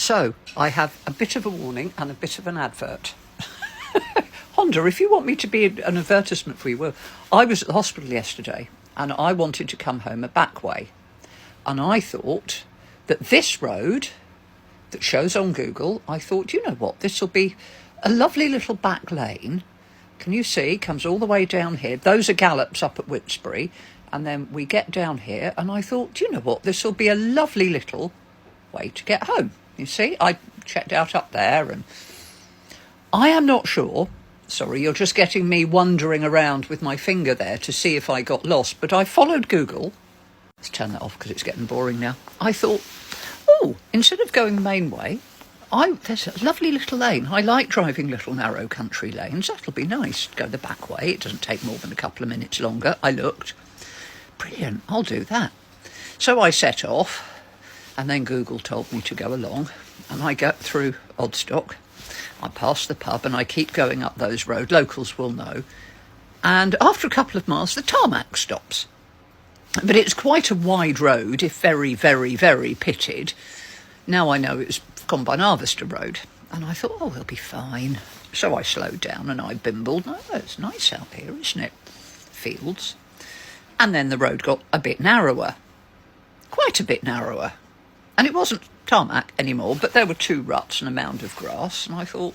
So I have a bit of a warning and a bit of an advert. Honda, if you want me to be an advertisement for you, well, I was at the hospital yesterday and I wanted to come home a back way. And I thought that this road that shows on Google, I thought, you know what, this will be a lovely little back lane. Can you see? Comes all the way down here. Those are gallops up at Whitsbury. And then we get down here and I thought, you know what, this will be a lovely little way to get home. You see, I checked out up there and I am not sure. Sorry, you're just getting me wandering around with my finger there to see if I got lost. But I followed Google. Let's turn that off because it's getting boring now. I thought, oh, instead of going the main way, there's a lovely little lane. I like driving little narrow country lanes. That'll be nice. Go the back way. It doesn't take more than a couple of minutes longer. I looked. Brilliant. I'll do that. So I set off. And then Google told me to go along, and I go through Oddstock. I pass the pub, and I keep going up those roads. Locals will know. And after a couple of miles, the tarmac stops. But it's quite a wide road, if very, very, very pitted. Now I know it's gone by Narvester Road. And I thought, oh, we'll be fine. So I slowed down, and I bimbled. Oh, it's nice out here, isn't it? Fields. And then the road got a bit narrower. Quite a bit narrower. And it wasn't tarmac anymore, but there were 2 ruts and a mound of grass. And I thought,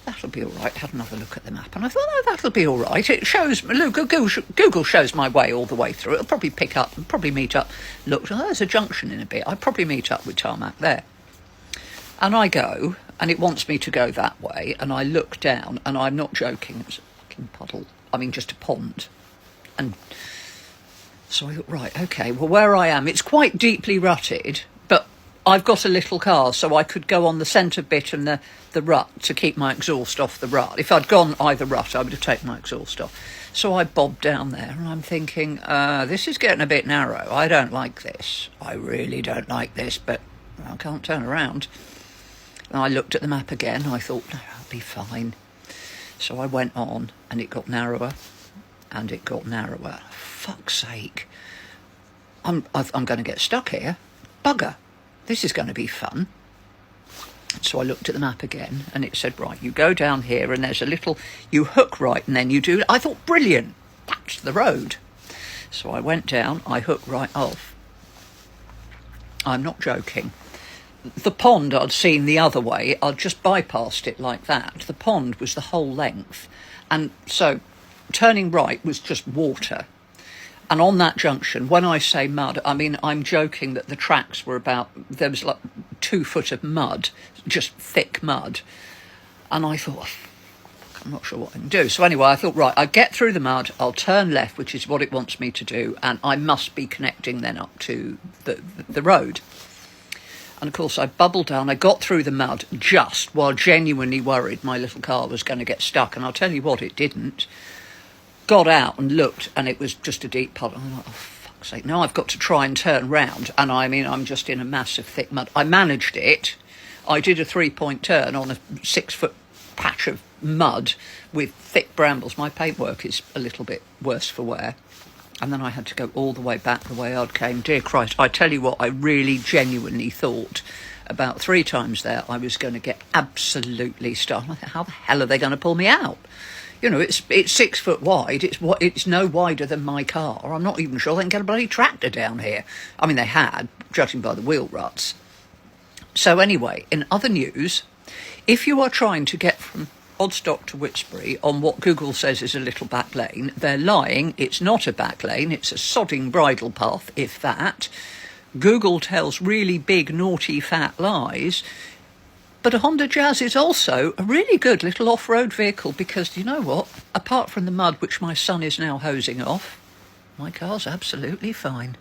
that'll be all right. Had another look at the map. And I thought, oh, that'll be all right. It shows, Google shows my way all the way through. It'll probably pick up and probably meet up. Look, oh, there's a junction in a bit. I'll probably meet up with tarmac there. And I go, and it wants me to go that way. And I look down, and I'm not joking. It was a fucking puddle. I mean, just a pond. And so I thought, right, okay, well, where I am, it's quite deeply rutted, but I've got a little car, so I could go on the centre bit and the rut to keep my exhaust off the rut. If I'd gone either rut, I would have taken my exhaust off. So I bobbed down there, and I'm thinking, this is getting a bit narrow. I don't like this. I really don't like this, but I can't turn around. And I looked at the map again, and I thought, no, I'll be fine. So I went on, and it got narrower, and it got narrower. Fuck's sake. I'm going to get stuck here. Bugger. This is going to be fun. So I looked at the map again and it said, right, you go down here and there's a little, you hook right and then you do, I thought, brilliant. That's the road. So I went down, I hooked right off. I'm not joking. The pond I'd seen the other way, I'd just bypassed it like that. The pond was the whole length. And so turning right was just water. And on that junction, when I say mud, I mean, I'm joking that the tracks were there was like 2 foot of mud, just thick mud. And I thought, I'm not sure what I can do. So anyway, I thought, right, I get through the mud, I'll turn left, which is what it wants me to do, and I must be connecting then up to the road. And of course, I bubbled down, I got through the mud just while genuinely worried my little car was going to get stuck. And I'll tell you what, it didn't. Got out and looked, and it was just a deep puddle. I'm like, oh, fuck's sake, now I've got to try and turn round. And I mean, I'm just in a massive thick mud. I managed it. I did a 3-point turn on a 6-foot patch of mud with thick brambles. My paintwork is a little bit worse for wear. And then I had to go all the way back the way I'd came. Dear Christ, I tell you what, I really genuinely thought about 3 times there I was going to get absolutely stuck. I thought, how the hell are they going to pull me out? You know, it's 6 foot wide. It's no wider than my car. I'm not even sure they can get a bloody tractor down here. I mean, they had, judging by the wheel ruts. So anyway, in other news, if you are trying to get from Oddstock to Whitsbury on what Google says is a little back lane, they're lying. It's not a back lane. It's a sodding bridle path, if that. Google tells really big, naughty, fat lies. But a Honda Jazz is also a really good little off-road vehicle because, you know what, apart from the mud which my son is now hosing off, my car's absolutely fine.